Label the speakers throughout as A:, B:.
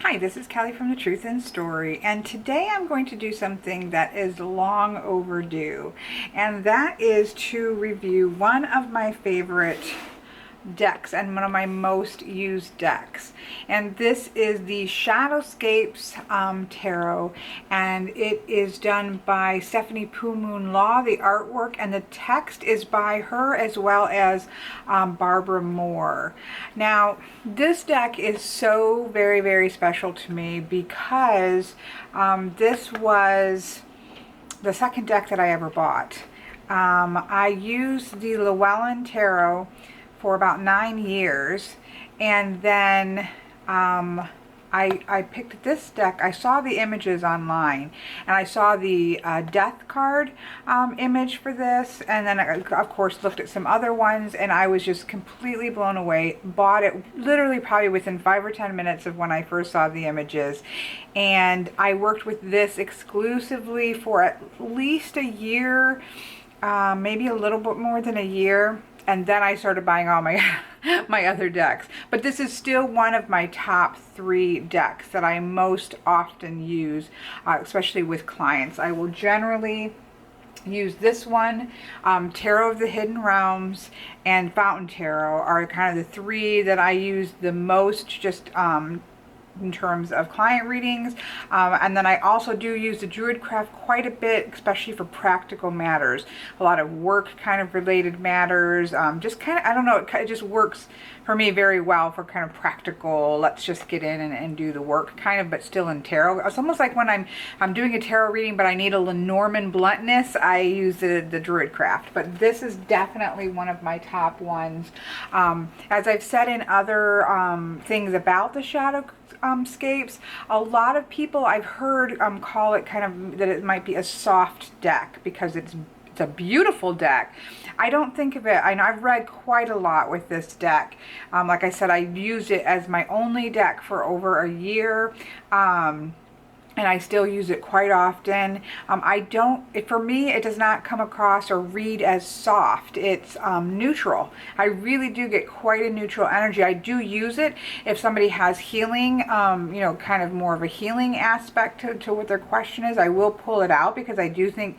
A: Hi, this is Kelly from The Truth in Story, and today I'm going to do something that is long overdue, and that is to review one of my favorite decks and one of my most used decks, and this is the Shadowscapes tarot, and it is done by Stephanie Poo Moon Law. The artwork and the text is by her, as well as Barbara Moore. Now this deck is so very special to me because this was the second deck that I ever bought. I used the Llewellyn Tarot for about 9 years, and then I picked this deck. I saw the images online, and I saw the death card image for this, and then I, of course, looked at some other ones, and I was just completely blown away. Bought it literally probably within 5 or 10 minutes of when I first saw the images, and I worked with this exclusively for at least a year, maybe a little bit more than a year. And then I started buying all my my other decks. But this is still one of my top 3 decks that I most often use, especially with clients. I will generally use this one. Tarot of the Hidden Realms and Fountain Tarot are kind of the 3 that I use the most, just in terms of client readings, and then I also do use the Druidcraft quite a bit, especially for practical matters, a lot of work kind of related matters, just kind of, I don't know, it just works for me very well for kind of practical, let's just get in and do the work kind of, but still in tarot. It's almost like when I'm doing a tarot reading but I need a Lenormand bluntness, I use the Druidcraft. But this is definitely one of my top ones. As I've said in other things about the Shadowscapes, a lot of people I've heard call it kind of that it might be a soft deck because it's a beautiful deck. I don't think of it, I know I've read quite a lot with this deck. Like I said, I used it as my only deck for over a year. And I still use it quite often. For me, it does not come across or read as soft. It's neutral. I really do get quite a neutral energy. I do use it if somebody has healing, you know, kind of more of a healing aspect to what their question is. I will pull it out because I do think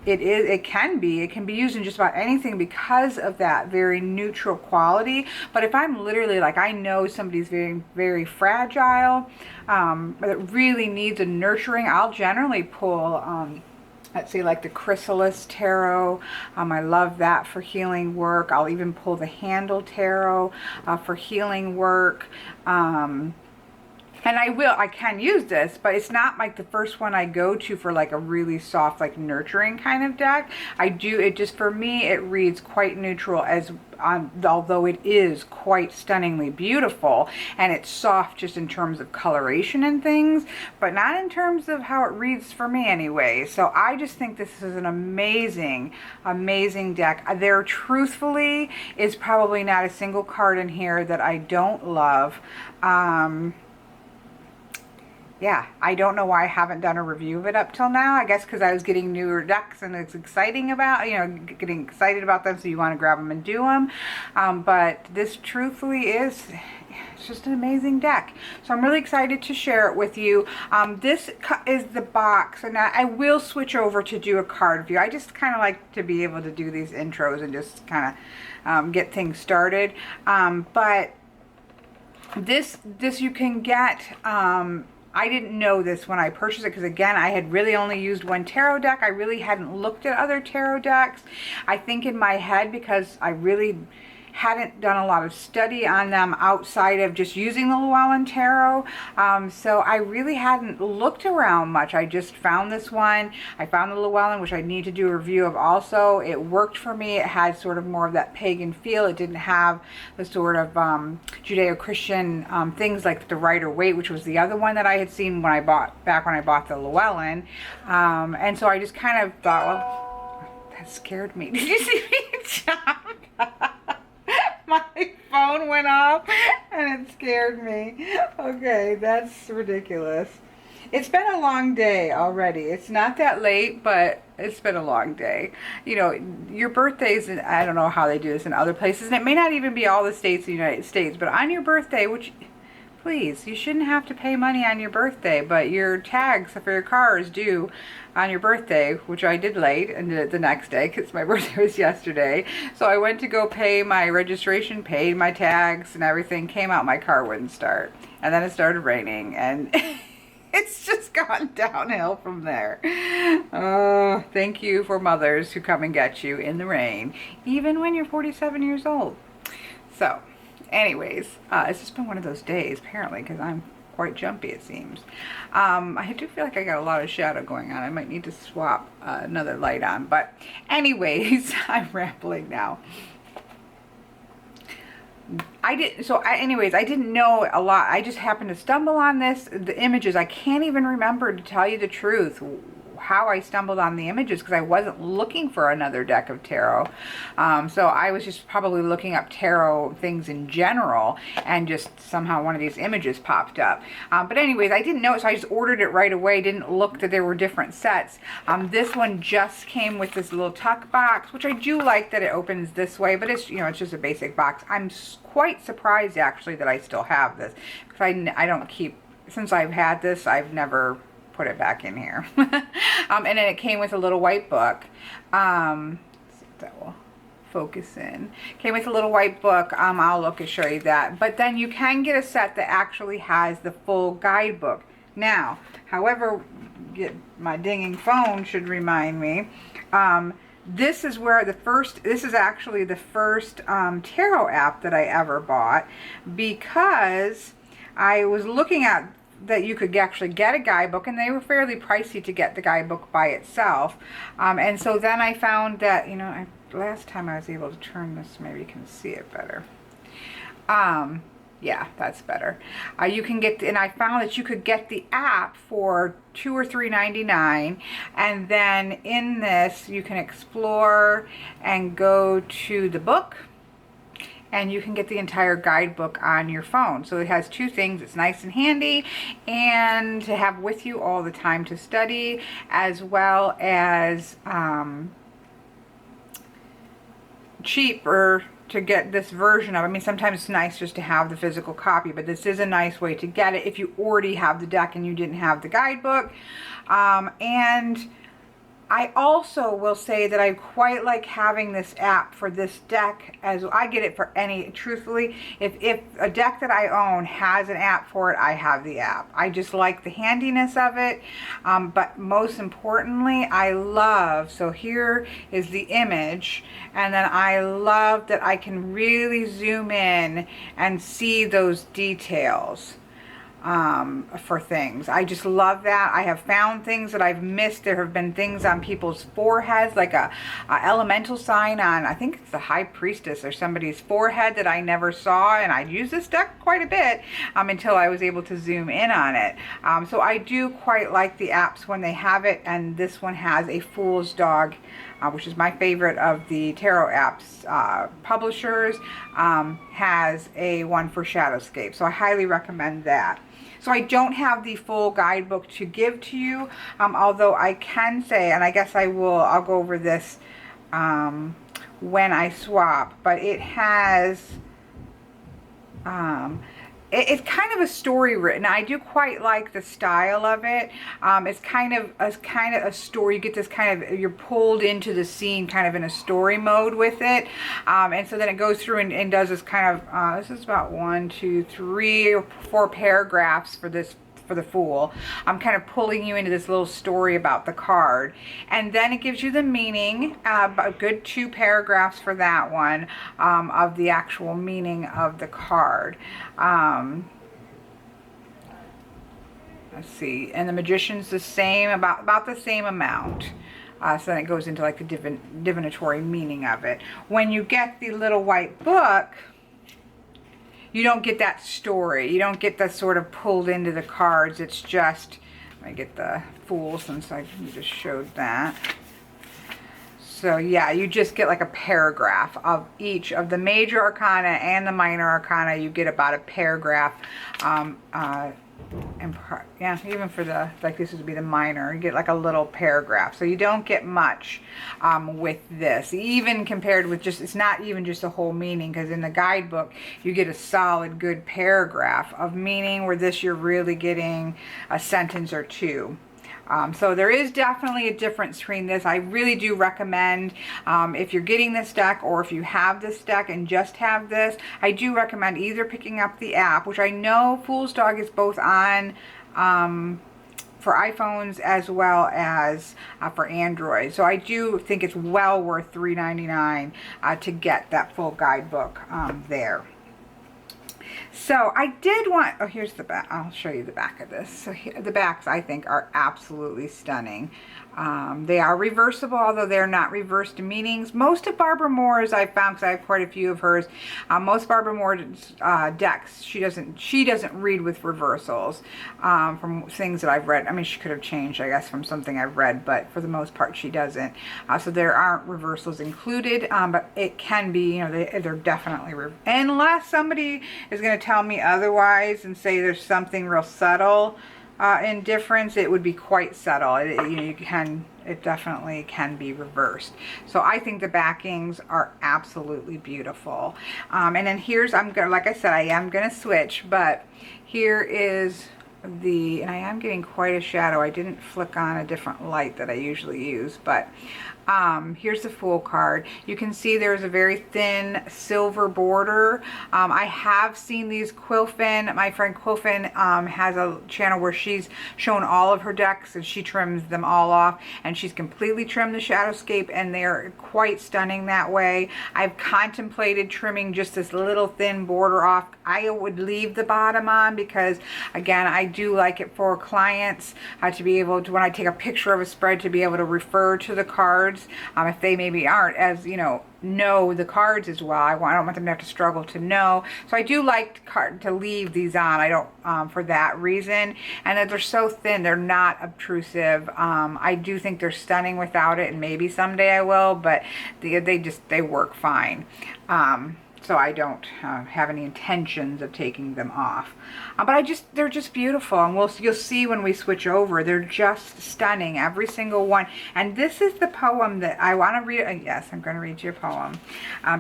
A: it can be used in just about anything because of that very neutral quality. But if I'm literally, like, I know somebody's very fragile, that really needs a nurturing, I'll generally pull let's see, like the Chrysalis Tarot. I love that for healing work. I'll even pull the Handle Tarot for healing work. And I can use this, but it's not like the first one I go to for like a really soft, like nurturing kind of deck. It just, for me, it reads quite neutral, as although it is quite stunningly beautiful, and it's soft just in terms of coloration and things, but not in terms of how it reads for me anyway. So I just think this is an amazing deck. There truthfully is probably not a single card in here that I don't love. Yeah, I don't know why I haven't done a review of it up till now. I guess because I was getting newer decks and it's exciting about, you know, getting excited about them, so you want to grab them and do them. But this truthfully it's just an amazing deck. So I'm really excited to share it with you. This is the box, and I will switch over to do a card view. I just kind of like to be able to do these intros and just kind of get things started. But this you can get, I didn't know this when I purchased it because, again, I had really only used one tarot deck. I really hadn't looked at other tarot decks. I think in my head, because I really hadn't done a lot of study on them outside of just using the Llewellyn Tarot. So I really hadn't looked around much. I just found this one. I found the Llewellyn, which I need to do a review of also. It worked for me. It had sort of more of that pagan feel. It didn't have the sort of Judeo-Christian things like the Rider-Waite, which was the other one that I had seen when I bought the Llewellyn. And so I just kind of thought, well, that scared me. Did you see me jump? My phone went off and it scared me. Okay, that's ridiculous. It's been a long day already. It's not that late, but it's been a long day. You know, your birthdays, and I don't know how they do this in other places, and it may not even be all the states of the United States, but on your birthday, which Please, you shouldn't have to pay money on your birthday, but your tags for your car is due on your birthday, which I did late and did it the next day because my birthday was yesterday. So I went to go pay my registration, paid my tags and everything, came out, my car wouldn't start. And then it started raining and it's just gone downhill from there. Oh, thank you for mothers who come and get you in the rain, even when you're 47 years old. So, anyways, it's just been one of those days, apparently, because I'm quite jumpy, it seems. I do feel like I got a lot of shadow going on. I might need to swap another light on. But anyways, I'm rambling now. I didn't know a lot. I just happened to stumble on this. The images, I can't even remember, to tell you the truth, how I stumbled on the images, because I wasn't looking for another deck of tarot. So I was just probably looking up tarot things in general, and just somehow one of these images popped up. But anyways, I didn't know it, so I just ordered it right away. Didn't look that there were different sets. This one just came with this little tuck box, which I do like that it opens this way, but it's, you know, it's just a basic box. I'm quite surprised actually that I still have this, because I don't keep, since I've had this, I've never put it back in here. And then it came with a little white book. See if that will focus in. Came with a little white book. I'll look and show you that. But then you can get a set that actually has the full guidebook. Now, however, my dinging phone should remind me. This is where this is actually the first tarot app that I ever bought, because I was looking at that you could actually get a guidebook, and they were fairly pricey to get the guidebook by itself. And so then I found that, you know, last time I was able to turn this, maybe you can see it better. Yeah, that's better. You can get, and I found that you could get the app for $2 or $3.99, and then in this you can explore and go to the book, and you can get the entire guidebook on your phone. So it has two things. It's nice and handy, and to have with you all the time to study, as well as cheaper to get this version of. I mean, sometimes it's nice just to have the physical copy, but this is a nice way to get it if you already have the deck and you didn't have the guidebook. And I also will say that I quite like having this app for this deck, as I get it for any, truthfully, if a deck that I own has an app for it, I have the app. I just like the handiness of it, but most importantly, I love, so here is the image, and then I love that I can really zoom in and see those details for things. I just love that. I have found things that I've missed. There have been things on people's foreheads, like a elemental sign on, I think it's the High Priestess or somebody's forehead, that I never saw, and I'd use this deck quite a bit until I was able to zoom in on it. So I do quite like the apps when they have it, and this one has a Fool's Dog, which is my favorite of the tarot apps publishers, has a one for Shadowscapes. So I highly recommend that. So I don't have the full guidebook to give to you, although I can say, and I guess I'll go over this when I swap, but it has, it's kind of a story written. I do quite like the style of it. It's kind of a story. You get this kind of, you're pulled into the scene kind of in a story mode with it. And so then it goes through and does this kind of, this is about 1, 2, 3 or 4 paragraphs for this, for the Fool. I'm kind of pulling you into this little story about the card, and then it gives you the meaning, a good 2 paragraphs for that one, of the actual meaning of the card. Let's see, and the Magician's the same, about the same amount. So then it goes into like the divinatory meaning of it. When you get the little white book, you don't get that story. You don't get the sort of pulled into the cards. It's just, let me get the Fool since I just showed that. So yeah, you just get like a paragraph of each of the major arcana and the minor arcana. You get about a paragraph. And yeah, even for the, like this would be the minor, you get like a little paragraph. So you don't get much with this, even compared with just, it's not even just a whole meaning, because in the guidebook you get a solid good paragraph of meaning, where this you're really getting a sentence or two. So there is definitely a difference between this. I really do recommend, if you're getting this deck, or if you have this deck and just have this, I do recommend either picking up the app, which I know Fool's Dog is both on for iPhones as well as for Android. So I do think it's well worth $3.99 to get that full guidebook there. So I did want, oh, here's the back. I'll show you the back of this. So the backs, I think, are absolutely stunning. They are reversible, although they're not reversed meanings. Most of Barbara Moore's, I've found, because I have quite a few of hers, most Barbara Moore's decks, she doesn't read with reversals from things that I've read. I mean, she could have changed, I guess, from something I've read, but for the most part, she doesn't. So there aren't reversals included, but it can be, you know, they're definitely, unless somebody is going to tell me otherwise and say there's something real subtle in difference, it would be quite subtle. It definitely can be reversed. So I think the backings are absolutely beautiful. And then here's, I'm gonna, like I said, I am gonna switch, but here is the, and I am getting quite a shadow. I didn't flick on a different light that I usually use, but here's the Fool card. You can see there's a very thin silver border. I have seen these Quilfin. My friend Quilfin has a channel where she's shown all of her decks, and she trims them all off, and she's completely trimmed the Shadowscape, and they're quite stunning that way. I've contemplated trimming just this little thin border off. I would leave the bottom on, because again, I do like it for clients to be able to, when I take a picture of a spread, to be able to refer to the cards. If they maybe aren't as, you know the cards as well. I don't want them to have to struggle to know. So I do like to leave these on. I don't, for that reason. And that they're so thin, they're not obtrusive. I do think they're stunning without it, and maybe someday I will, but they work fine. So I don't have any intentions of taking them off. But they're just beautiful, and you'll see when we switch over, they're just stunning, every single one. And this is the poem that I want to read. Yes, I'm going to read you a poem,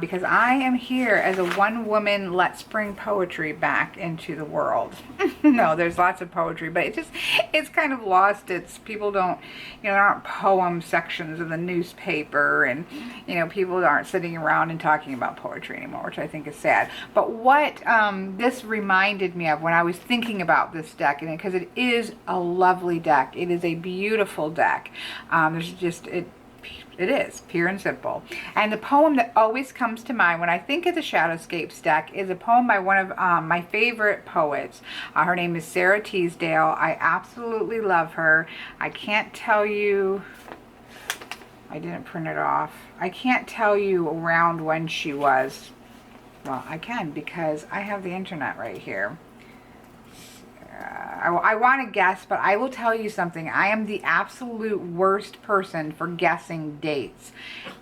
A: because I am here as a one-woman Let's Bring poetry back into the world. No, there's lots of poetry, but it's kind of lost. People don't, there aren't poem sections of the newspaper, and people aren't sitting around and talking about poetry anymore, which I think is sad. But what this reminded me of when I was thinking about this deck, and because it is a lovely deck, it is a beautiful deck. It is pure and simple. And the poem that always comes to mind when I think of the Shadowscapes deck is a poem by one of my favorite poets. Her name is Sarah Teasdale. I absolutely love her. I can't tell you, I didn't print it off. I can't tell you around when she was. Well, I can, because I have the internet right here. I want to guess, but I will tell you something. I am the absolute worst person for guessing dates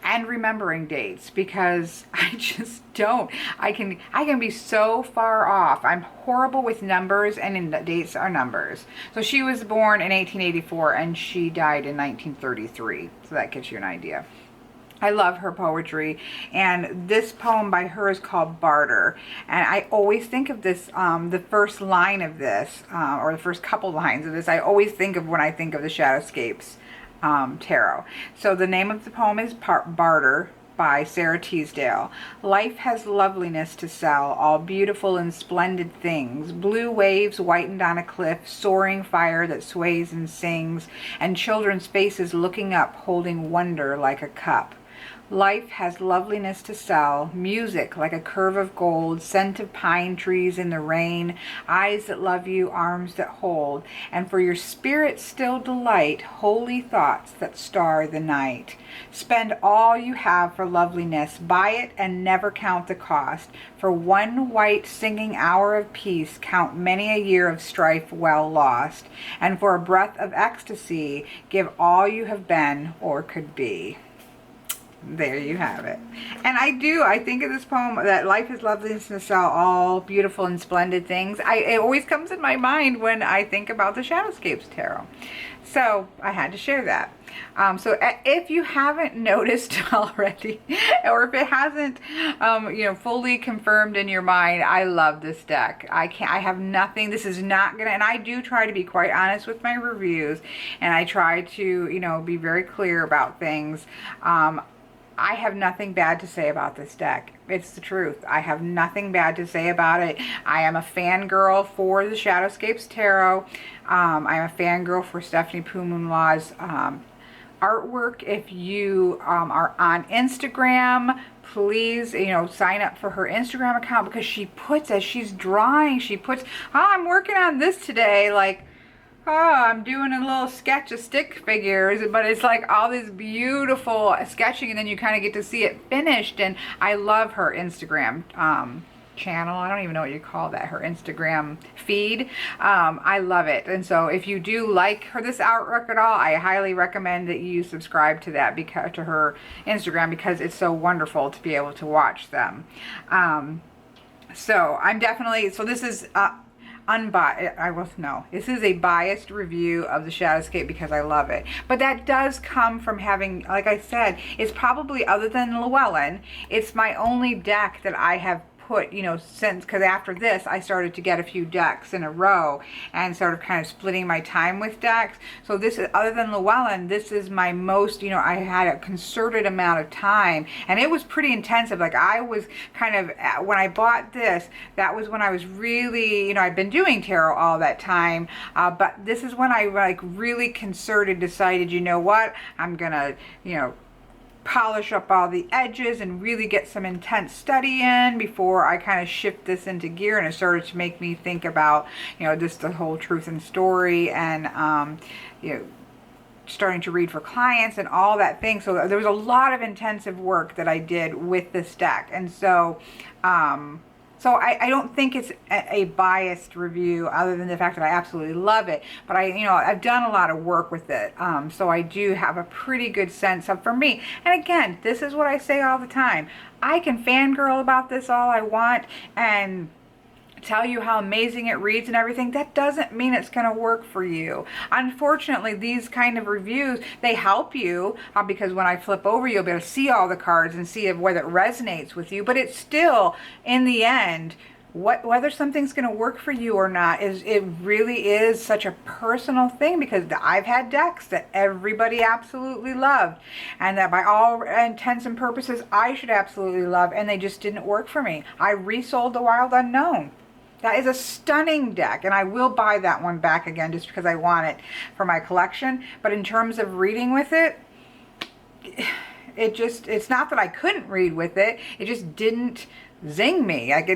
A: and remembering dates, because I just don't. I can be so far off. I'm horrible with numbers, and dates are numbers. So she was born in 1884 and she died in 1933. So that gives you an idea. I love her poetry, and this poem by her is called Barter. And I always think of this, the first line of this, or the first couple lines of this, I always think of when I think of the Shadowscapes tarot. So the name of the poem is Barter by Sarah Teasdale. Life has loveliness to sell, all beautiful and splendid things. Blue waves whitened on a cliff, soaring fire that sways and sings, and children's faces looking up, holding wonder like a cup. Life has loveliness to sell, music like a curve of gold, scent of pine trees in the rain, eyes that love you, arms that hold, and for your spirit still delight, holy thoughts that star the night. Spend all you have for loveliness, buy it and never count the cost. For one white singing hour of peace, count many a year of strife well lost. And for a breath of ecstasy, give all you have been or could be. There you have it. And I think of this poem that life is loveliness, all beautiful and splendid things. It always comes in my mind when I think about the Shadowscapes tarot. So I had to share that. So if you haven't noticed already, or if it hasn't, fully confirmed in your mind, I love this deck. I have nothing. This is not gonna, and I do try to be quite honest with my reviews, and I try to, be very clear about things. I have nothing bad to say about this deck. It's the truth. I have nothing bad to say about it. I am a fangirl for the Shadowscapes Tarot. I'm a fangirl for Stephanie Pumumla's artwork. If you are on Instagram, please, sign up for her Instagram account, because she puts, as she's drawing, she puts, I'm working on this today, like, I'm doing a little sketch of stick figures, but it's like all this beautiful sketching, and then you kind of get to see it finished. And I love her Instagram channel. I don't even know what you call that, her Instagram feed. I love it. And so if you do like this artwork at all, I highly recommend that you subscribe to that, to her Instagram, because it's so wonderful to be able to watch them. So I'm definitely, so this is unbiased. This is a biased review of the Shadowscape because I love it. But that does come from having, like I said, it's probably, other than Llewellyn, it's my only deck that I have put, since, because after this I started to get a few decks in a row and sort of kind of splitting my time with decks. So this is, other than Llewellyn, this is my most, I had a concerted amount of time, and it was pretty intensive. Like, I was kind of, when I bought this, that was when I was really, I've been doing tarot all that time, but this is when I like really concerted, decided, you know what, I'm gonna, polish up all the edges and really get some intense study in before I kind of shift this into gear. And it started to make me think about, just the whole truth and story, and starting to read for clients and all that thing. So there was a lot of intensive work that I did with this deck. And so I don't think it's a biased review, other than the fact that I absolutely love it. But I've done a lot of work with it. So I do have a pretty good sense of, for me. And again, this is what I say all the time. I can fangirl about this all I want and tell you how amazing it reads and everything. That doesn't mean it's going to work for you. Unfortunately, these kind of reviews, they help you, because when I flip over, you'll be able to see all the cards and see whether it resonates with you. But it's still, in the end, whether something's going to work for you or not, it really is such a personal thing, because I've had decks that everybody absolutely loved, and that by all intents and purposes I should absolutely love, and they just didn't work for me. I resold the Wild Unknown. That is a stunning deck, and I will buy that one back again just because I want it for my collection. But in terms of reading with it, it's not that I couldn't read with it, it just didn't zing me. It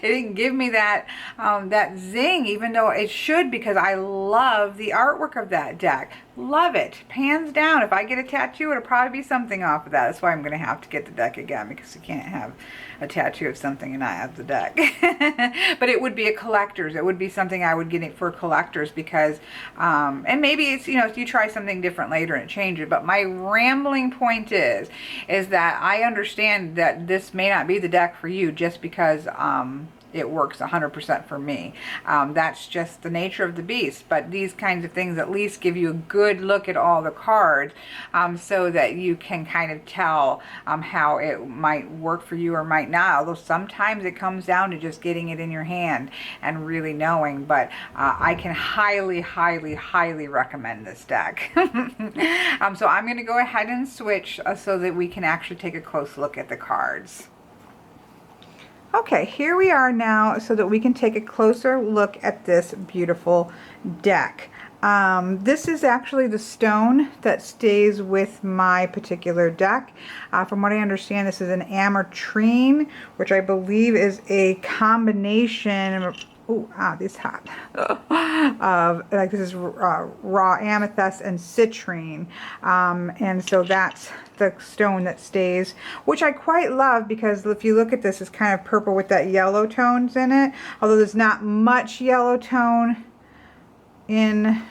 A: didn't give me that that zing, even though it should, because I love the artwork of that deck. Love it, hands down. If I get a tattoo, it'll probably be something off of that. That's why I'm going to have to get the deck again, because you can't have a tattoo of something and not have the deck. But it would be a collector's. It would be something I would get it for collectors, because and maybe it's, if you try something different later and it changes. But my rambling point is that I understand that this may not be the deck for you just because it works 100% for me. That's just the nature of the beast. But these kinds of things at least give you a good look at all the cards, so that you can kind of tell how it might work for you or might not. Although sometimes it comes down to just getting it in your hand and really knowing. But I can highly, highly, highly recommend this deck. So I'm going to go ahead and switch so that we can actually take a close look at the cards. Okay, here we are now so that we can take a closer look at this beautiful deck. This is actually the stone that stays with my particular deck. From what I understand, this is an ametrine, which I believe is a combination of, this is hot, of, like, this is raw amethyst and citrine. And so that's the stone that stays, which I quite love, because if you look at this, it's kind of purple with that yellow tones in it, although there's not much yellow tone in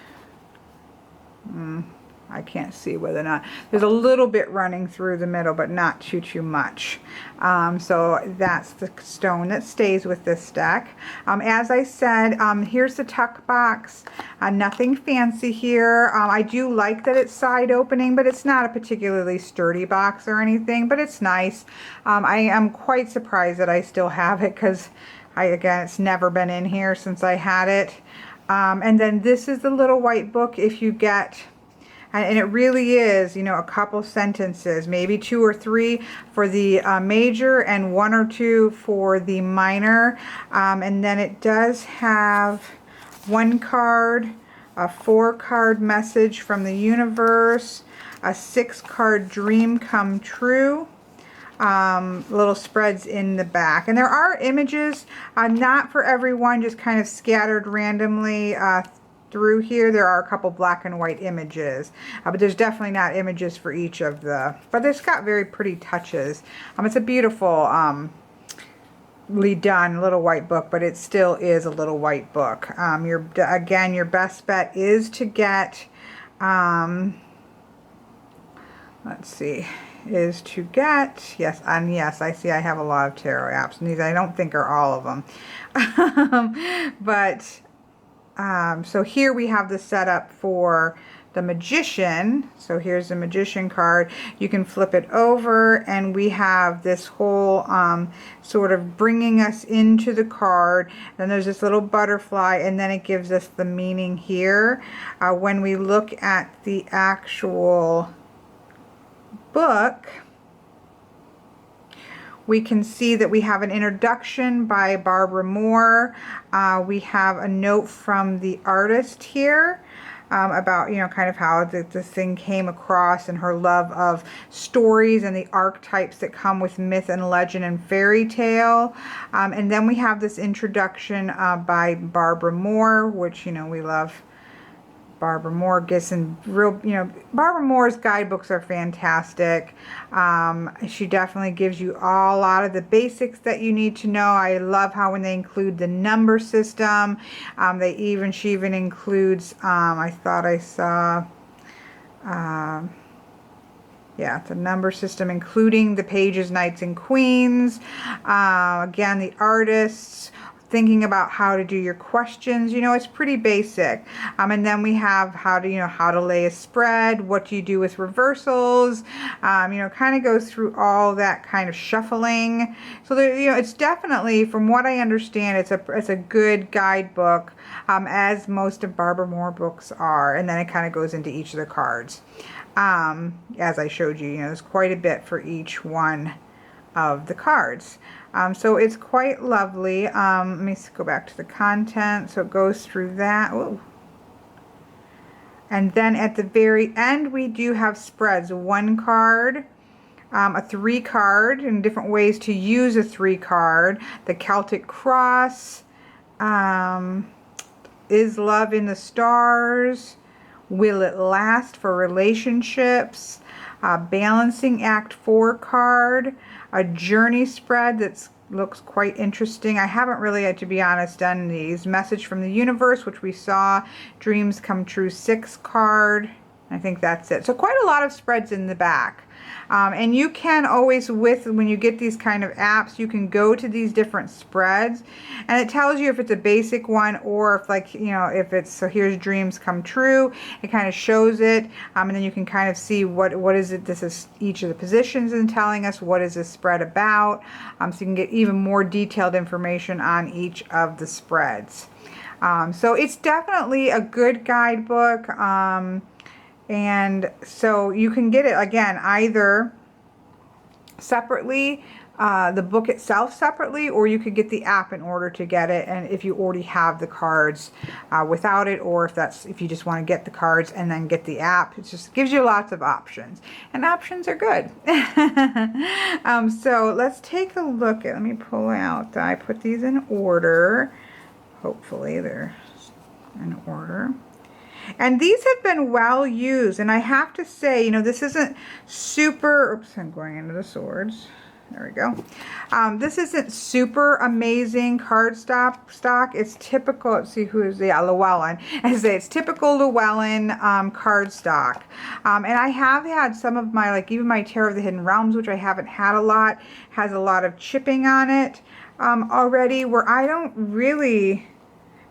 A: I can't see whether or not there's a little bit running through the middle, but not too much. So that's the stone that stays with this deck. As I said, here's the tuck box. Nothing fancy here. I do like that it's side opening, but it's not a particularly sturdy box or anything, but it's nice. I am quite surprised that I still have it, because again, it's never been in here since I had it. And then this is the little white book. If you get, and it really is, you know, a couple sentences, maybe 2 or 3 for the major and 1 or 2 for the minor. And then it does have 1 card, a 4-card message from the universe, a 6-card dream come true, little spreads in the back. And there are images, not for everyone, just kind of scattered randomly through here. There are a couple black and white images, but there's definitely not images for each of the, but it's got very pretty touches. It's a beautiful done little white book, but it still is a little white book. Again, your best bet is to get, let's see, is to get, yes, and yes, I see I have a lot of tarot apps, and these I don't think are all of them. But so here we have the setup for the Magician. So here's the Magician card. You can flip it over, and we have this whole sort of bringing us into the card. Then there's this little butterfly, and then it gives us the meaning here. When we look at the actual book, we can see that we have an introduction by Barbara Moore. We have a note from the artist here about, you know, kind of how this thing came across, and her love of stories and the archetypes that come with myth and legend and fairy tale. And then we have this introduction by Barbara Moore, which, you know, we love. Barbara Moore gets in real, you know, Barbara Moore's guidebooks are fantastic. She definitely gives you a lot of the basics that you need to know. I love how when they include the number system, she even includes, I thought I saw, yeah, the number system, including the pages, knights, and queens. Again, the artists, thinking about how to do your questions, you know, it's pretty basic. And then we have how to lay a spread, what do you do with reversals, you know, kind of goes through all that kind of shuffling. So there, you know, it's definitely, from what I understand, it's a good guidebook, as most of Barbara Moore books are. And then it kind of goes into each of the cards. As I showed you, you know, there's quite a bit for each one of the cards. So it's quite lovely. Let me go back to the content. So it goes through that. Ooh. And then at the very end, we do have spreads. 1 card, a 3 card, and different ways to use a 3 card. The Celtic Cross, Is Love in the Stars, Will It Last for relationships, Balancing Act 4 card, a journey spread that looks quite interesting. I haven't really, to be honest, done these. Message from the Universe, which we saw, Dreams Come True 6 card. I think that's it. So quite a lot of spreads in the back. And you can always, when you get these kind of apps, you can go to these different spreads, and it tells you if it's a basic one, or if, like, you know, if it's, so here's Dreams Come True, it kind of shows it, and then you can kind of see what is it, this is each of the positions and telling us what is this spread about, so you can get even more detailed information on each of the spreads. So it's definitely a good guidebook. And so you can get it, again, either separately, the book itself separately, or you could get the app in order to get it, and if you already have the cards without it, or if you just want to get the cards and then get the app. It just gives you lots of options, and options are good. So let's take a look at, let me pull out, I put these in order. Hopefully they're in order. And these have been well used, and I have to say, you know, this isn't super, oops, I'm going into the swords. There we go. This isn't super amazing cardstock. It's typical. Let's see who is the Llewellyn. I say it's typical Llewellyn cardstock. And I have had some of my, like even my Tarot of the Hidden Realms, which I haven't had a lot, has a lot of chipping on it already. Where I don't really.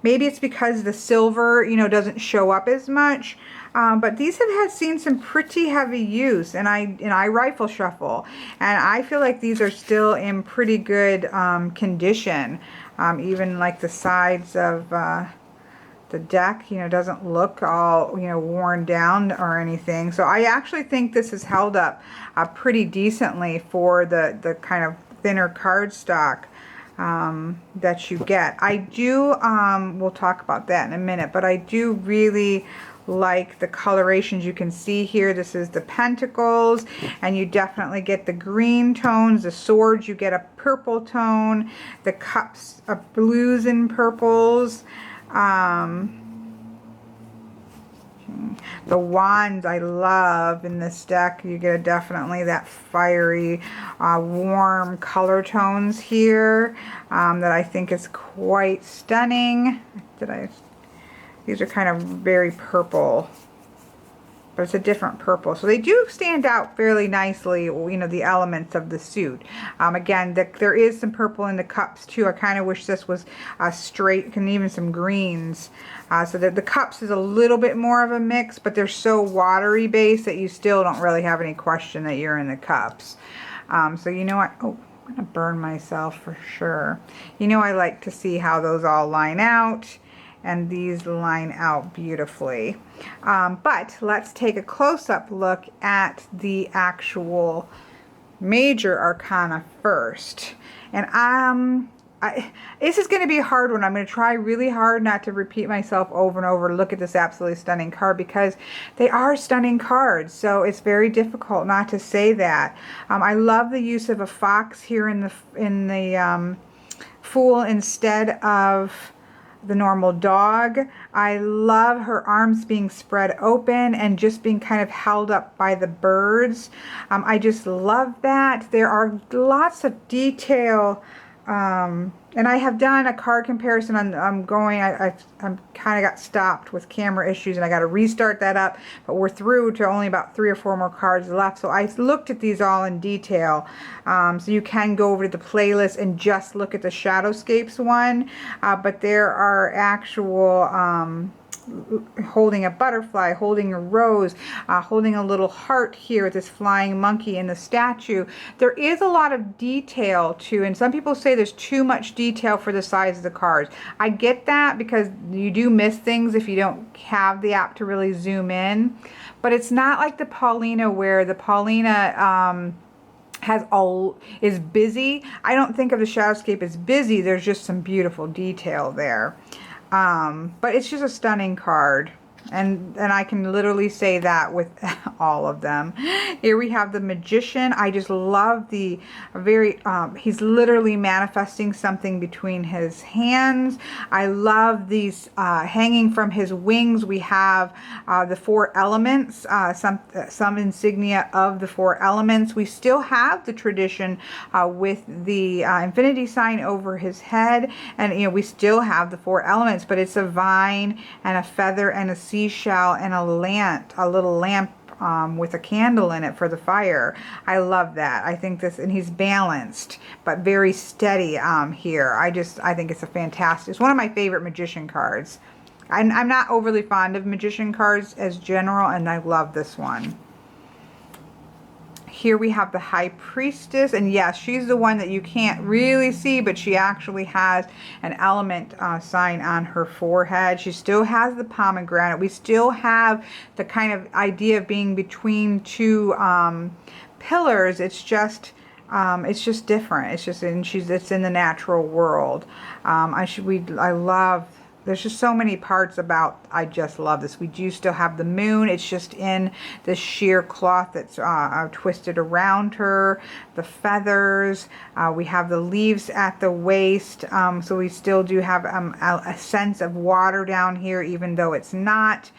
A: Maybe it's because the silver, you know, doesn't show up as much. But these have seen some pretty heavy use, and I rifle shuffle, and I feel like these are still in pretty good condition. Even like the sides of the deck, you know, doesn't look all, you know, worn down or anything. So I actually think this has held up pretty decently for the kind of thinner cardstock that you get. I do, we'll talk about that in a minute, but I do really like the colorations you can see here. This is the Pentacles, and you definitely get the green tones. The swords, you get a purple tone. The cups, blues and purples. The wands I love in this deck. You get definitely that fiery, warm color tones here that I think is quite stunning. These are kind of very purple, but it's a different purple. So they do stand out fairly nicely, you know, the elements of the suit. Again, there is some purple in the cups too. I kind of wish this was straight, and even some greens. So that the cups is a little bit more of a mix, but they're so watery based that you still don't really have any question that you're in the cups. So you know what? Oh, I'm going to burn myself for sure. You know, I like to see how those all line out. And these line out beautifully. But let's take a close-up look at the actual major arcana first. And this is going to be a hard one. I'm going to try really hard not to repeat myself over and over. Look at this absolutely stunning card, because they are stunning cards. So it's very difficult not to say that. I love the use of a fox here in the Fool instead of the normal dog. I love her arms being spread open and just being kind of held up by the birds. I just love that. There are lots of detail, and I have done a card comparison. I'm kind of got stopped with camera issues, and I got to restart that up, but we're through to only about 3 or 4 more cards left. So I looked at these all in detail. So you can go over to the playlist and just look at the Shadowscapes one, but there are actual holding a butterfly, holding a rose, holding a little heart here with this flying monkey in the statue. There is a lot of detail too, and some people say there's too much detail for the size of the cards. I get that, because you do miss things if you don't have the app to really zoom in, but it's not like the Paulina, where the Paulina is busy. I don't think of the Shadowscape as busy. There's just some beautiful detail there. But it's just a stunning card. And I can literally say that with all of them. Here we have the Magician. I just love the he's literally manifesting something between his hands. I love these hanging from his wings. We have the 4 elements, some insignia of the 4 elements. We still have the tradition with the infinity sign over his head, and you know, we still have the 4 elements, but it's a vine and a feather and a seashell and a little lamp with a candle in it for the fire. I love that. I think this, and he's balanced but very steady here. I think it's it's one of my favorite magician cards. I'm not overly fond of magician cards as general, and I love this one. Here we have the High Priestess, and yes, she's the one that you can't really see, but she actually has an element sign on her forehead. She still has the pomegranate. We still have the kind of idea of being between 2 pillars. It's just different. It's in the natural world. I love. There's just so many parts about, I just love this. We do still have the moon. It's just in this sheer cloth that's twisted around her. The feathers. We have the leaves at the waist. So we still do have a sense of water down here, even though it's not.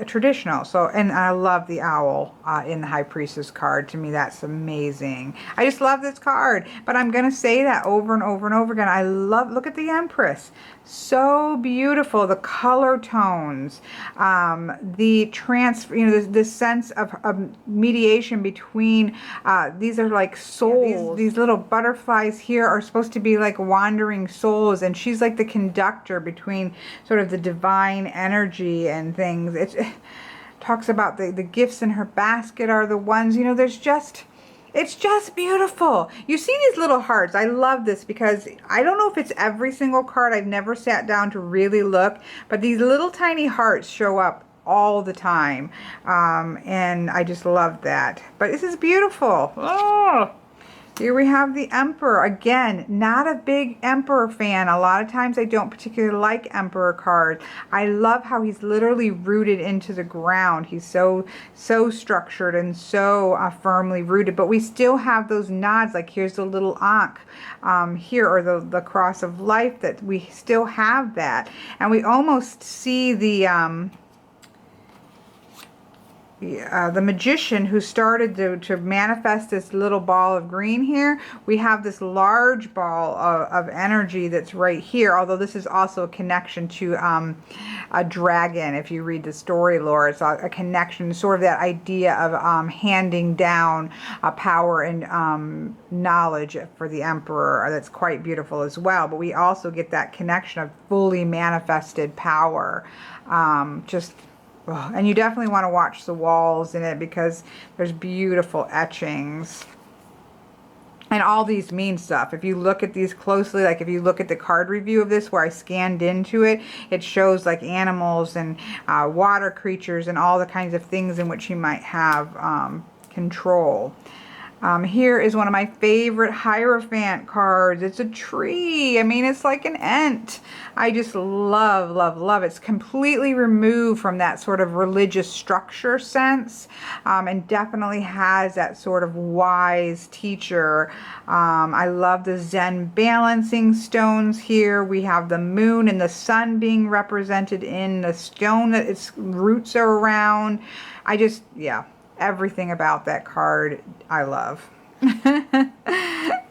A: traditional. So, and I love the owl in the High Priestess card. To me, that's amazing. I just love this card, but I'm going to say that over and over and over again. I love, look at the Empress. So beautiful. The color tones, the transfer, you know, this sense of mediation between, these are like souls. These little butterflies here are supposed to be like wandering souls, and she's like the conductor between sort of the divine energy and things. It talks about the gifts in her basket are the ones, you know, there's just, it's just beautiful. You see these little hearts. I love this because I don't know if it's every single card. I've never sat down to really look, but these little tiny hearts show up all the time. And I just love that. But this is beautiful. Oh, here we have the Emperor. Again, not a big Emperor fan. A lot of times I don't particularly like Emperor cards. I love how he's literally rooted into the ground. He's so structured and so firmly rooted. But we still have those nods, like here's the little Ankh here, or the cross of life, that we still have that. And we almost see the magician who started to manifest this little ball of green here. We have this large ball of energy that's right here, although this is also a connection to a dragon. If you read the story lore, it's a connection, sort of that idea of handing down power and knowledge for the Emperor. That's quite beautiful as well. But we also get that connection of fully manifested power. And you definitely want to watch the walls in it because there's beautiful etchings. And all these mean stuff. If you look at these closely, like if you look at the card review of this where I scanned into it, it shows like animals and water creatures and all the kinds of things in which you might have control. Here is one of my favorite Hierophant cards. It's a tree. I mean, it's like an Ent. I just love, love, love it. It's completely removed from that sort of religious structure sense, and definitely has that sort of wise teacher. I love the Zen balancing stones here. We have the moon and the sun being represented in the stone that its roots are around. Yeah. Everything about that card I love.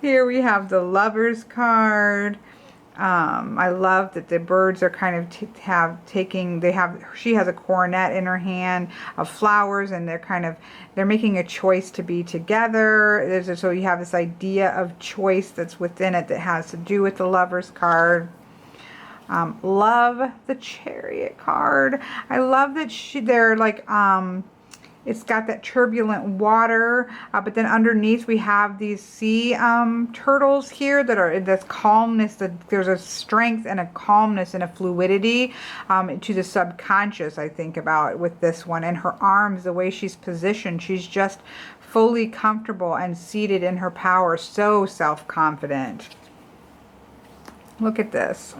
A: Here we have the Lovers card. I love that the birds are kind of she has a coronet in her hand of flowers, and they're making a choice to be together. So you have this idea of choice that's within it that has to do with the Lovers card. Love the Chariot card. I love that they're like, it's got that turbulent water, but then underneath we have these sea turtles here that are this calmness. There's a strength and a calmness and a fluidity to the subconscious, I think, about with this one. And her arms, the way she's positioned, she's just fully comfortable and seated in her power, so self-confident. Look at this.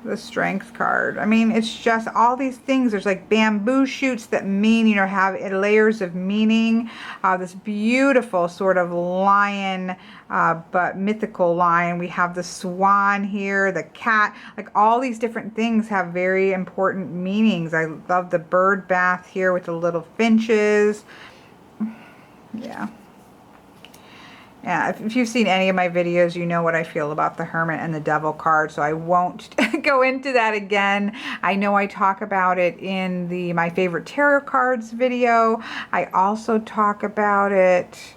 A: The Strength card. I mean, it's just all these things. There's like bamboo shoots that mean, you know, have layers of meaning. This beautiful sort of lion, but mythical lion. We have the swan here, the cat. Like all these different things have very important meanings. I love the bird bath here with the little finches. Yeah. Yeah, if you've seen any of my videos, you know what I feel about the Hermit and the Devil card, so I won't go into that again. I know I talk about it in my favorite tarot cards video. I also talk about it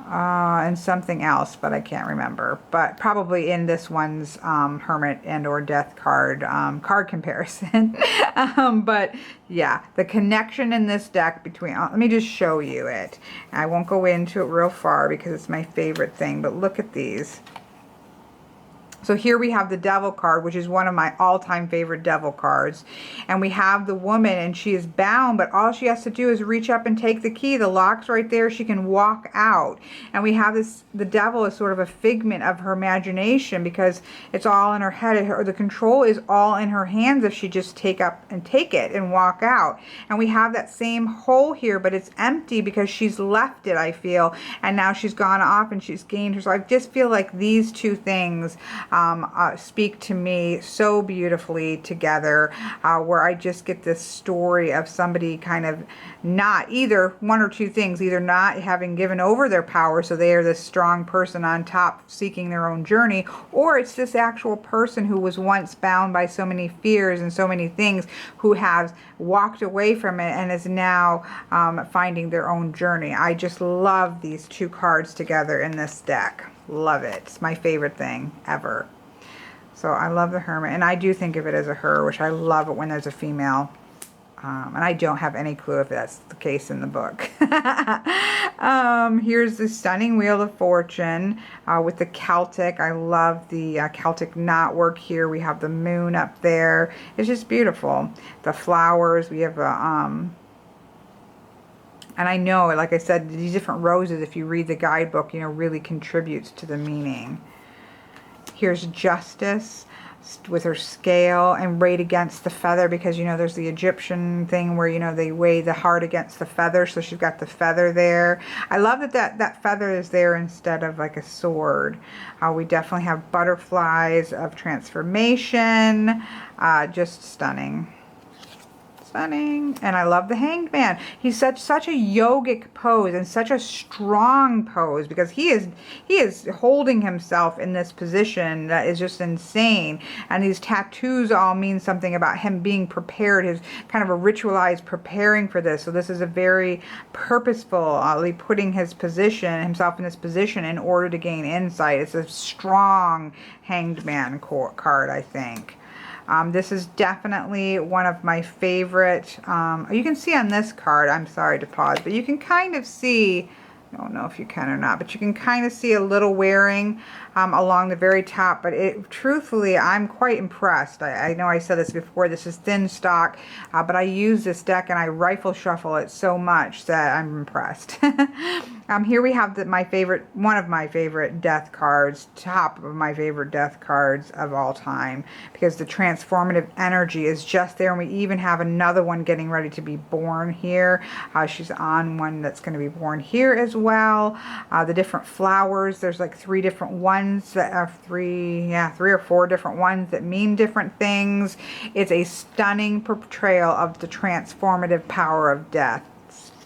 A: and something else, but I can't remember. But probably in this one's Hermit and or Death card comparison. But yeah, the connection in this deck between, let me just show you it. I won't go into it real far because it's my favorite thing, but look at these. So here we have the Devil card, which is one of my all-time favorite Devil cards. And we have the woman, and she is bound, but all she has to do is reach up and take the key. The lock's right there. She can walk out. And we have the Devil is sort of a figment of her imagination because it's all in her head. The control is all in her hands if she just take it and walk out. And we have that same hole here, but it's empty because she's left it, I feel. And now she's gone off and she's gained her. So I just feel like these two things speak to me so beautifully together, where I just get this story of somebody kind of not, either one or two things, either not having given over their power, so they are this strong person on top seeking their own journey, or it's this actual person who was once bound by so many fears and so many things, who has walked away from it and is now finding their own journey. I just love these two cards together in this deck. Love it. It's my favorite thing ever. So I love the Hermit, and I do think of it as a her, which I love it when there's a female. And I don't have any clue if that's the case in the book. Here's the stunning Wheel of Fortune with the Celtic. I love the Celtic knotwork here. We have the moon up there. It's just beautiful. The flowers. We have a... and I know, like I said, these different roses, if you read the guidebook, you know, really contributes to the meaning. Here's Justice with her scale and weighed against the feather, because, you know, there's the Egyptian thing where, you know, they weigh the heart against the feather, so she's got the feather there. I love that feather is there instead of like a sword. We definitely have butterflies of transformation. Just stunning. Stunning. And I love the Hanged Man. He's such a yogic pose and such a strong pose, because he is holding himself in this position that is just insane. And these tattoos all mean something about him being prepared, his kind of a ritualized preparing for this. So this is a very purposefully putting himself in this position in order to gain insight. It's a strong Hanged Man card, I think. This is definitely one of my favorite. You can see on this card, I'm sorry to pause, but you can kind of see, I don't know if you can or not, but you can kind of see a little wearing along the very top. But truthfully, I'm quite impressed. I know I said this before, this is thin stock, but I use this deck and I rifle shuffle it so much that I'm impressed. Here we have one of my favorite death cards, top of my favorite death cards of all time, because the transformative energy is just there. And we even have another one getting ready to be born here. She's on one that's going to be born here as well. The different flowers, there's like three different ones that are three or four different ones that mean different things. It's a stunning portrayal of the transformative power of death.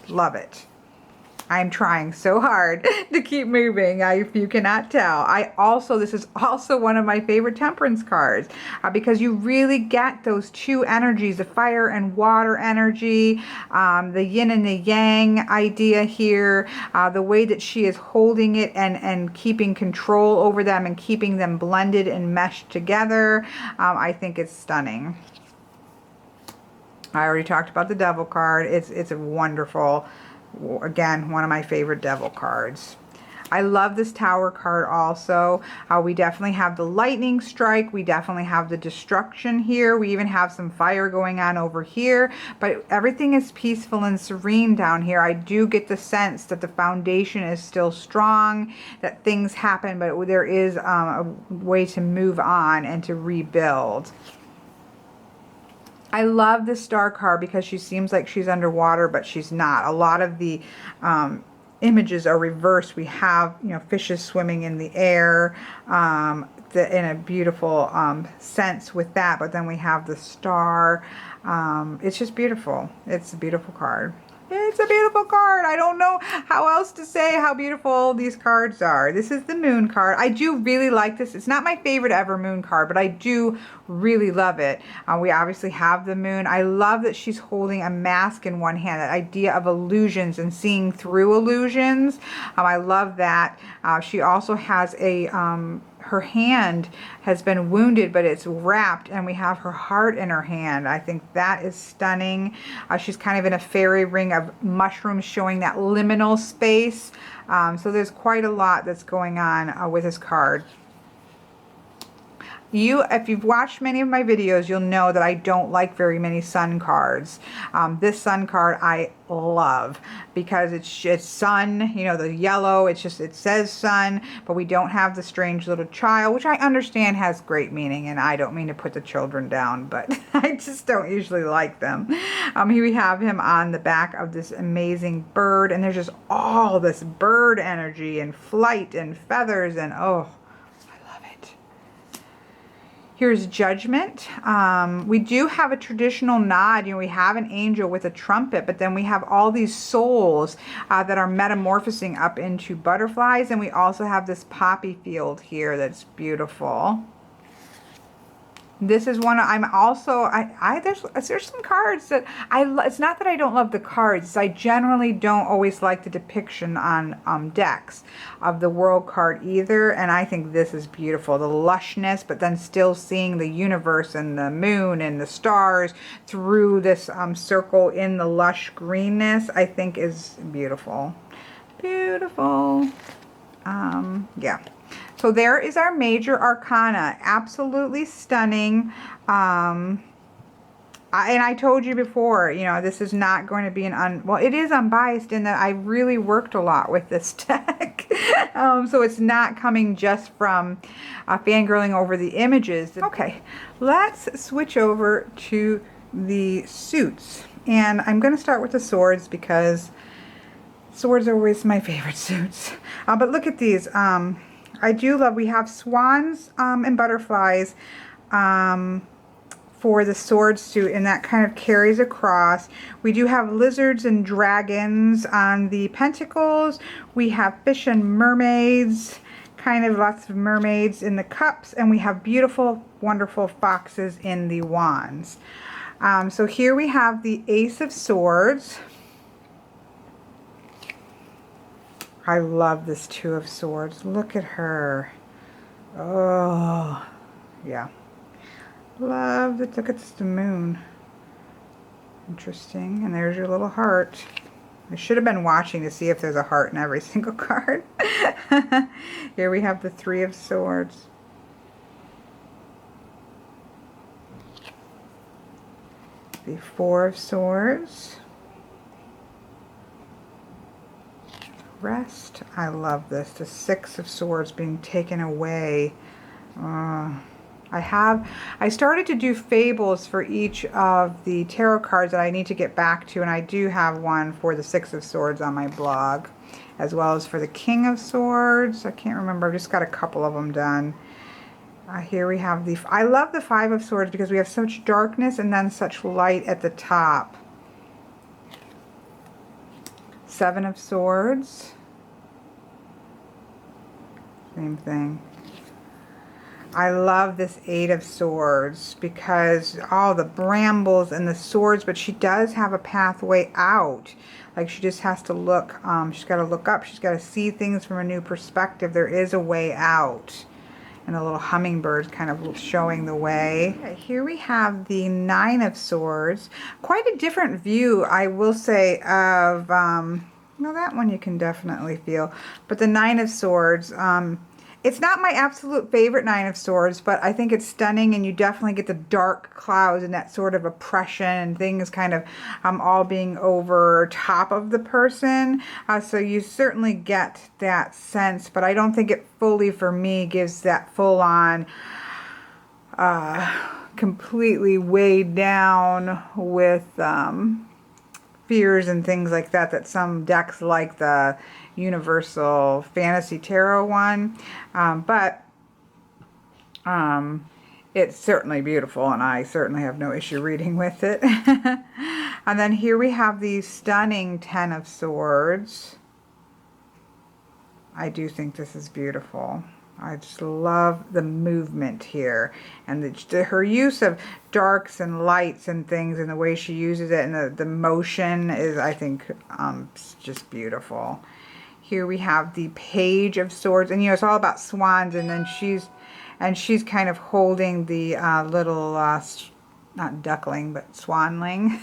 A: Love it. I'm trying so hard to keep moving, if you cannot tell. This is also one of my favorite temperance cards, because you really get those two energies, the fire and water energy, the yin and the yang idea here, the way that she is holding it and keeping control over them and keeping them blended and meshed together. I think it's stunning. I already talked about the Devil card. It's a wonderful, again, one of my favorite Devil cards. I love this Tower card also. We definitely have the lightning strike. We definitely have the destruction here. We even have some fire going on over here. But everything is peaceful and serene down here. I do get the sense that the foundation is still strong, that things happen, but there is a way to move on and to rebuild. I love the Star card because she seems like she's underwater, but she's not. A lot of the images are reversed. We have, you know, fishes swimming in the air in a beautiful sense with that, but then we have the star. It's just beautiful. It's a beautiful card. It's a beautiful card. I don't know how else to say how beautiful these cards are. This is the Moon card. I do really like this. It's not my favorite ever Moon card, but I do really love it. We obviously have the Moon. I love that she's holding a mask in one hand, that idea of illusions and seeing through illusions. I love that. She also has a... her hand has been wounded, but it's wrapped, and we have her heart in her hand. I think that is stunning. She's kind of in a fairy ring of mushrooms, showing that liminal space. So there's quite a lot that's going on with this card. If you've watched many of my videos, you'll know that I don't like very many sun cards. This sun card I love because it's sun, you know, the yellow, it says sun, but we don't have the strange little child, which I understand has great meaning, and I don't mean to put the children down, but I just don't usually like them. Here we have him on the back of this amazing bird, and there's just all this bird energy and flight and feathers, and oh, I love it. Here's Judgment. We do have a traditional nod. You know, we have an angel with a trumpet, but then we have all these souls that are metamorphosing up into butterflies. And we also have this poppy field here that's beautiful. This is one I'm also, there's some cards that it's not that I don't love the cards. I generally don't always like the depiction on decks of the world card either. And I think this is beautiful. The lushness, but then still seeing the universe and the moon and the stars through this circle in the lush greenness, I think is beautiful. Beautiful. Yeah. So there is our major arcana. Absolutely stunning. And I told you before, you know, this is not going to be well, it is unbiased in that I really worked a lot with this deck. So it's not coming just from fangirling over the images. Okay, let's switch over to the suits. And I'm going to start with the swords because swords are always my favorite suits. But look at these. I do love, we have swans and butterflies for the sword suit, and that kind of carries across. We do have lizards and dragons on the pentacles. We have fish and mermaids, kind of lots of mermaids in the cups, and we have beautiful, wonderful foxes in the wands. So here we have the Ace of Swords. I love this Two of Swords. Look at her. Oh, yeah. Love it. Look at the moon. Interesting. And there's your little heart. I should have been watching to see if there's a heart in every single card. Here we have the Three of Swords. The Four of Swords. Rest. I love this. The Six of Swords being taken away. I started to do fables for each of the tarot cards that I need to get back to, and I do have one for the Six of Swords on my blog, as well as for the King of Swords. I can't remember. I've just got a couple of them done. Here we have I love the Five of Swords because we have such darkness and then such light at the top. Seven of Swords. Same thing. I love this Eight of Swords because all the brambles and the swords, but she does have a pathway out. Like she just has to look, she's got to look up. She's got to see things from a new perspective. There is a way out. And the little hummingbirds kind of showing the way. Okay, here we have the Nine of Swords. Quite a different view, I will say, of, well, that one you can definitely feel. But the Nine of Swords, it's not my absolute favorite Nine of Swords, but I think it's stunning, and you definitely get the dark clouds and that sort of oppression and things kind of all being over top of the person. So you certainly get that sense, but I don't think it fully, for me, gives that full-on, completely weighed down with fears and things like that, that some decks like the Universal Fantasy Tarot one, but it's certainly beautiful, and I certainly have no issue reading with it. And then here we have the stunning Ten of Swords. I do think this is beautiful. I just love the movement here, and her use of darks and lights and things, and the way she uses it, and the motion is, I think, just beautiful. Here we have the Page of Swords, and you know, it's all about swans, and then she's kind of holding the little not duckling but swanling.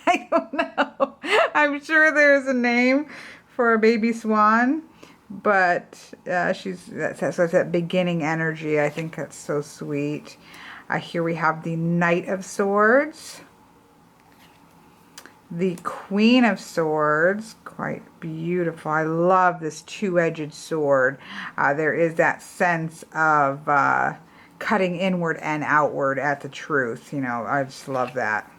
A: I don't know. I'm sure there's a name for a baby swan, but so it's that beginning energy. I think that's so sweet. Here we have the Knight of Swords. The Queen of Swords, quite beautiful. I love this two-edged sword. There is that sense of cutting inward and outward at the truth. You know, I just love that.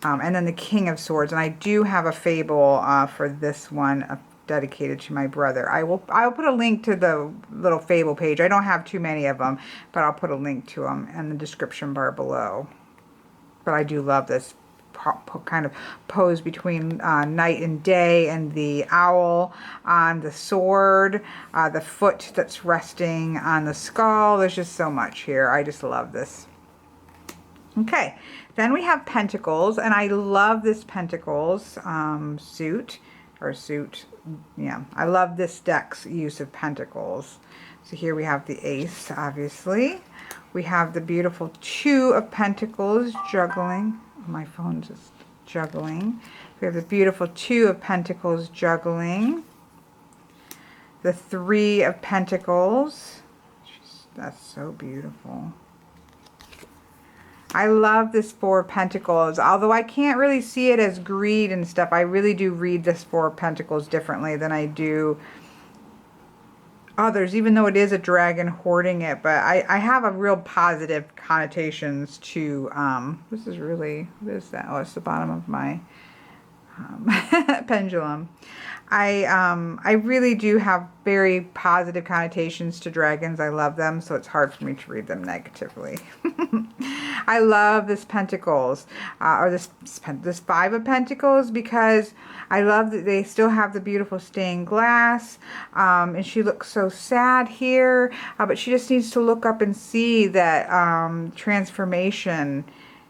A: And then the King of Swords, and I do have a fable for this one dedicated to my brother. I'll put a link to the little fable page. I don't have too many of them, but I'll put a link to them in the description bar below. But I do love this kind of pose between night and day, and the owl on the sword, the foot that's resting on the skull. There's just so much here. I just love this. Okay, then we have Pentacles, and I love this Pentacles suit. Yeah, I love this deck's use of Pentacles. So here we have the Ace, obviously. We have the beautiful Two of Pentacles juggling. My phone's just juggling. We have the beautiful Two of Pentacles juggling. The Three of Pentacles. That's so beautiful. I love this Four of Pentacles. Although I can't really see it as greed and stuff, I really do read this Four of Pentacles differently than I do others, even though it is a dragon hoarding it. But I have a real positive connotations to, this is really, what is that? Oh, it's the bottom of my pendulum. I really do have very positive connotations to dragons. I love them, so it's hard for me to read them negatively. I love this Pentacles, or this Five of Pentacles, because I love that they still have the beautiful stained glass, and she looks so sad here, but she just needs to look up and see that transformation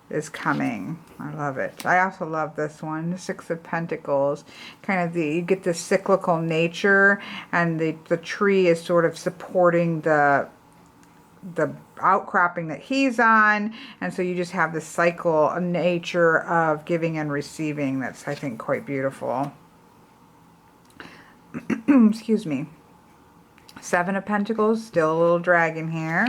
A: is coming. I love it. I also love this one, the Six of Pentacles. Kind of you get the cyclical nature, and the tree is sort of supporting the outcropping that he's on, and so you just have the cycle of nature of giving and receiving. That's, I think, quite beautiful. Excuse me. Seven of Pentacles, still a little dragon here.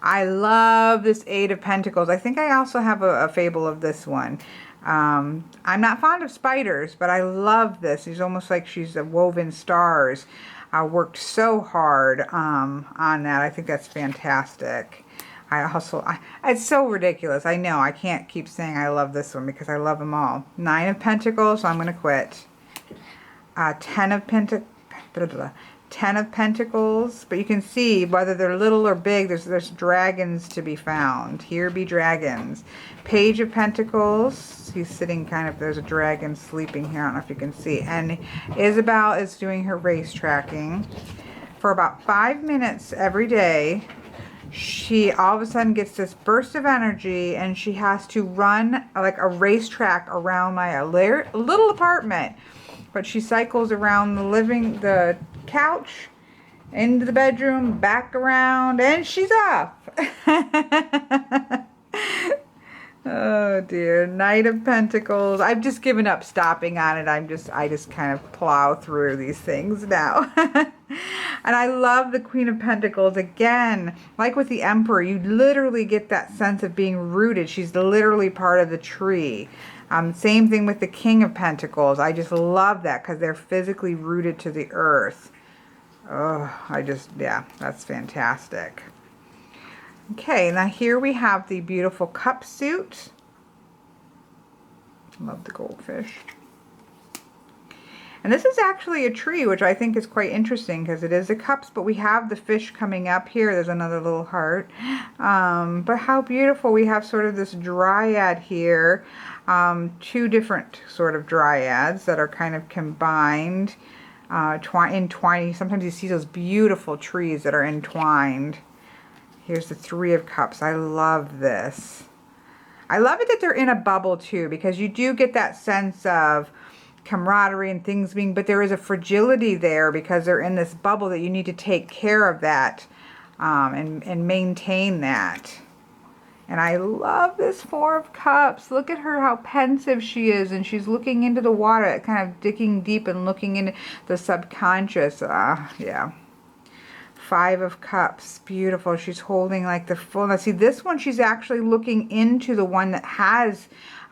A: I love this Eight of Pentacles. I think I also have a fable of this one. I'm not fond of spiders, but I love this. It's almost like she's woven stars. I worked so hard on that. I think that's fantastic. It's so ridiculous. I know. I can't keep saying I love this one because I love them all. Nine of Pentacles, so I'm going to quit. Ten of Pentacles, but you can see whether they're little or big, there's dragons to be found. Here be dragons. Page of Pentacles, he's sitting kind of, there's a dragon sleeping here, I don't know if you can see. And Isabel is doing her race tracking. For about 5 minutes every day, she all of a sudden gets this burst of energy, and she has to run like a racetrack around my little apartment. But she cycles around the couch, into the bedroom, back around, and she's off. Oh dear. Knight of Pentacles. I've just given up stopping on it. I just kind of plow through these things now. And I love the Queen of Pentacles. Again, like with the Emperor, you literally get that sense of being rooted. She's literally part of the tree. Same thing with the King of Pentacles. I just love that because they're physically rooted to the earth. Oh, yeah, that's fantastic. Okay, now here we have the beautiful cup suit. Love the goldfish. And this is actually a tree, which I think is quite interesting because it is the cups, but we have the fish coming up here. There's another little heart. But how beautiful. We have sort of this dryad here. Two different sort of dryads that are kind of combined, entwined. Sometimes you see those beautiful trees that are entwined. Here's the Three of Cups. I love this. I love it that they're in a bubble too, because you do get that sense of camaraderie and things being, but there is a fragility there because they're in this bubble that you need to take care of that and maintain that. And I love this Four of Cups. Look at her, how pensive she is, and she's looking into the water, kind of digging deep and looking into the subconscious. Yeah. Five of Cups, beautiful. She's holding like the full. Now see, this one she's actually looking into the one that has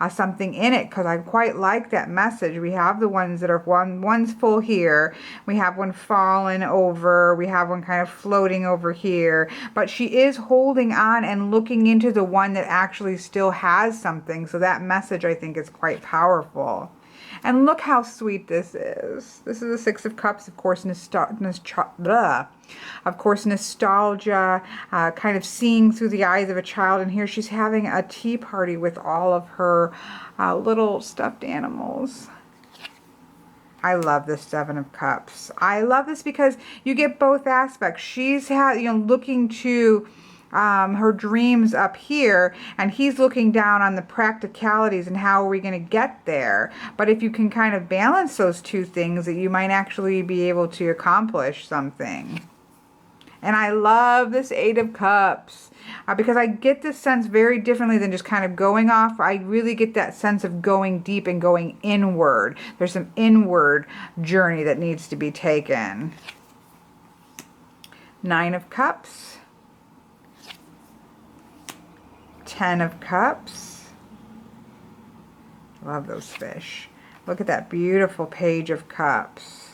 A: something in it, because I quite like that message. We have the ones that are one's full here. We have one fallen over. We have one kind of floating over here. But she is holding on and looking into the one that actually still has something. So that message I think is quite powerful. And look how sweet this is. This is the Six of Cups, of course, nostalgia, kind of seeing through the eyes of a child. And here she's having a tea party with all of her little stuffed animals. I love this Seven of Cups. I love this because you get both aspects. She's looking to her dreams up here, and he's looking down on the practicalities and how are we going to get there. But if you can kind of balance those two things, that you might actually be able to accomplish something. And I love this Eight of Cups because I get this sense very differently than just kind of going off. I really get that sense of going deep and going inward. There's some inward journey that needs to be taken. Nine of Cups. 10 of Cups. Love those fish. Look at that beautiful Page of Cups.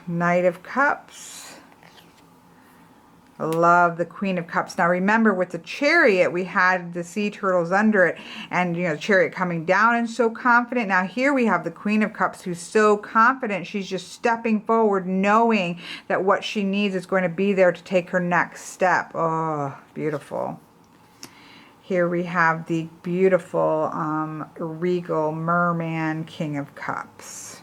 A: Knight of Cups. I love the Queen of Cups. Now remember, with the Chariot, we had the sea turtles under it, and the Chariot coming down and so confident. Now here we have the Queen of Cups, who's so confident. She's just stepping forward, knowing that what she needs is going to be there to take her next step. Oh, beautiful. Here we have the beautiful regal merman King of Cups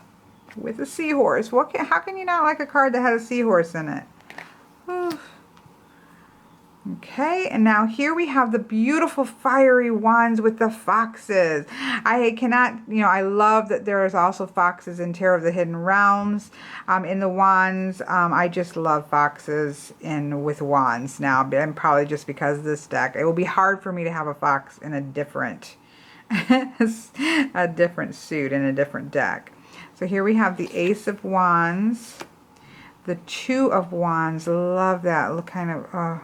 A: with a seahorse. How can you not like a card that has a seahorse in it? Okay, and now here we have the beautiful fiery wands with the foxes. I cannot, I love that there is also foxes in Tarot of the Hidden Realms in the wands. I just love foxes with wands now, and probably just because of this deck. It will be hard for me to have a fox in a different, a different suit in a different deck. So here we have the Ace of Wands, the Two of Wands. Love that. Look, kind of,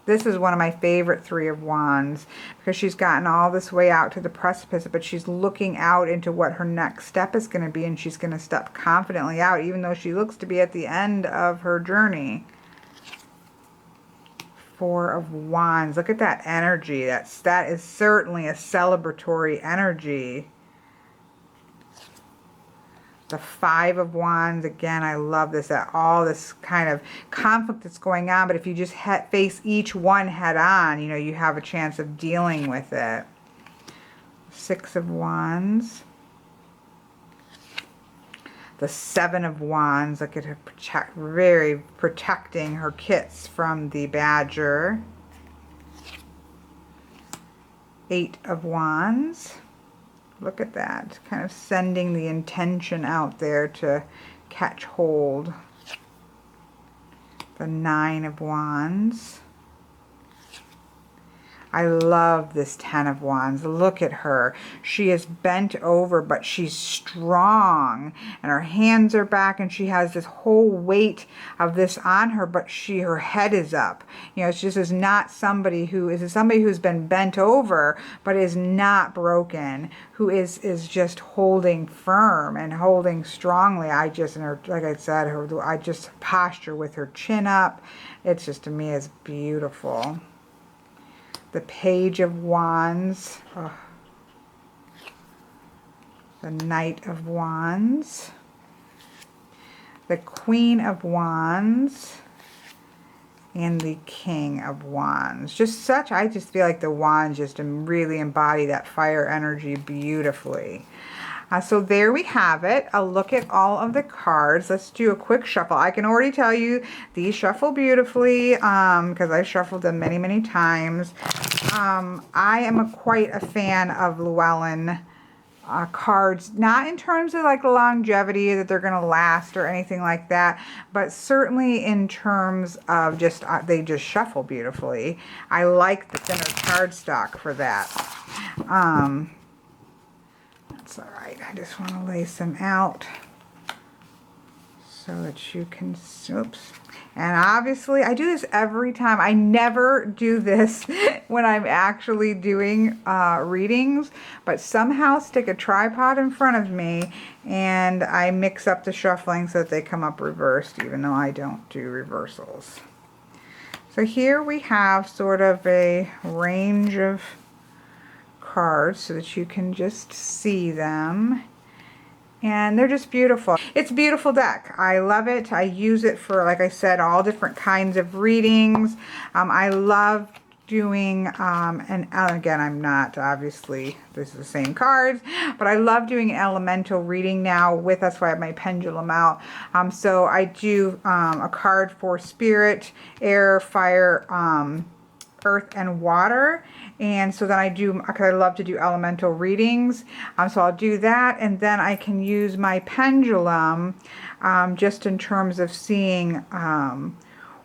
A: This is one of my favorite Three of Wands because she's gotten all this way out to the precipice, but she's looking out into what her next step is going to be, and she's going to step confidently out, even though she looks to be at the end of her journey. Four of Wands. Look at that energy. That is certainly a celebratory energy. The Five of Wands, again, I love this, that all this kind of conflict that's going on, but if you just face each one head on, you have a chance of dealing with it. Six of Wands. The Seven of Wands, look at her very protecting her kits from the badger. Eight of Wands. Look at that, kind of sending the intention out there to catch hold. The Nine of Wands. I love this Ten of Wands. Look at her. She is bent over, but she's strong. And her hands are back, and she has this whole weight of this on her, but her head is up. It's just is not somebody who's been bent over, but is not broken, who is just holding firm and holding strongly. Like I said, I just posture with her chin up. It's just, to me, is beautiful. The Page of Wands, the Knight of Wands, the Queen of Wands, and the King of Wands. I just feel like the wands just really embody that fire energy beautifully. So there we have it. A look at all of the cards. Let's do a quick shuffle. I can already tell you these shuffle beautifully because I've shuffled them many, many times. I am quite a fan of Llewellyn cards, not in terms of like longevity, that they're going to last or anything like that, but certainly in terms of just they just shuffle beautifully. I like the thinner cardstock for that. That's all right. I just want to lay some out so that you can, oops. And obviously, I do this every time. I never do this when I'm actually doing readings, but somehow stick a tripod in front of me and I mix up the shuffling so that they come up reversed, even though I don't do reversals. So here we have sort of a range of cards so that you can just see them. And they're just beautiful. It's a beautiful deck. I love it. I use it for, like I said, all different kinds of readings. I love doing, and again, I'm not, obviously, this is the same cards, but I love doing elemental reading now with, that's why I have my pendulum out. So I do a card for spirit, air, fire, earth, and water. And so then I do, because I love to do elemental readings, so I'll do that, and then I can use my pendulum just in terms of seeing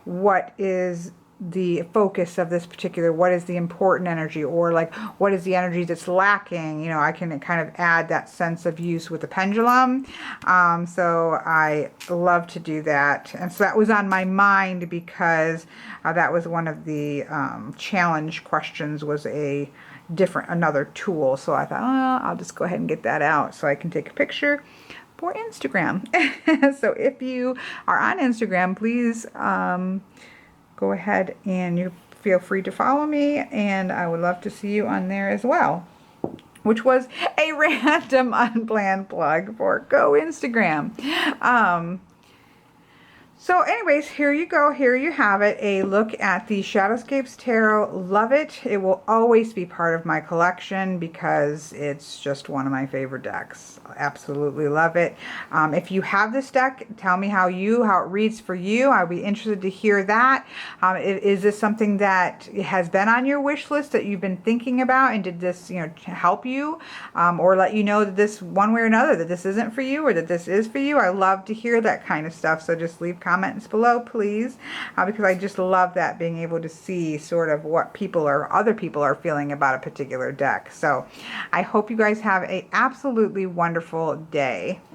A: what is the focus of this particular, what is the important energy, or like what is the energy that's lacking. You know, I can kind of add that sense of use with the pendulum. So I love to do that, and so that was on my mind because that was one of the challenge questions, was another tool. So I thought, oh, I'll just go ahead and get that out so I can take a picture for Instagram. So if you are on Instagram, please go ahead and you feel free to follow me, and I would love to see you on there as well. Which was a random unplanned plug for Go Instagram. So anyways, here you go. Here you have it. A look at the Shadowscapes Tarot. Love it. It will always be part of my collection because it's just one of my favorite decks. Absolutely love it. If you have this deck, tell me how it reads for you. I'll be interested to hear that. Is this something that has been on your wish list that you've been thinking about, and did this, help you, or let you know that this, one way or another, that this isn't for you or that this is for you? I love to hear that kind of stuff. So just leave comments below, please, because I just love that, being able to see sort of what other people are feeling about a particular deck. So I hope you guys have an absolutely wonderful day.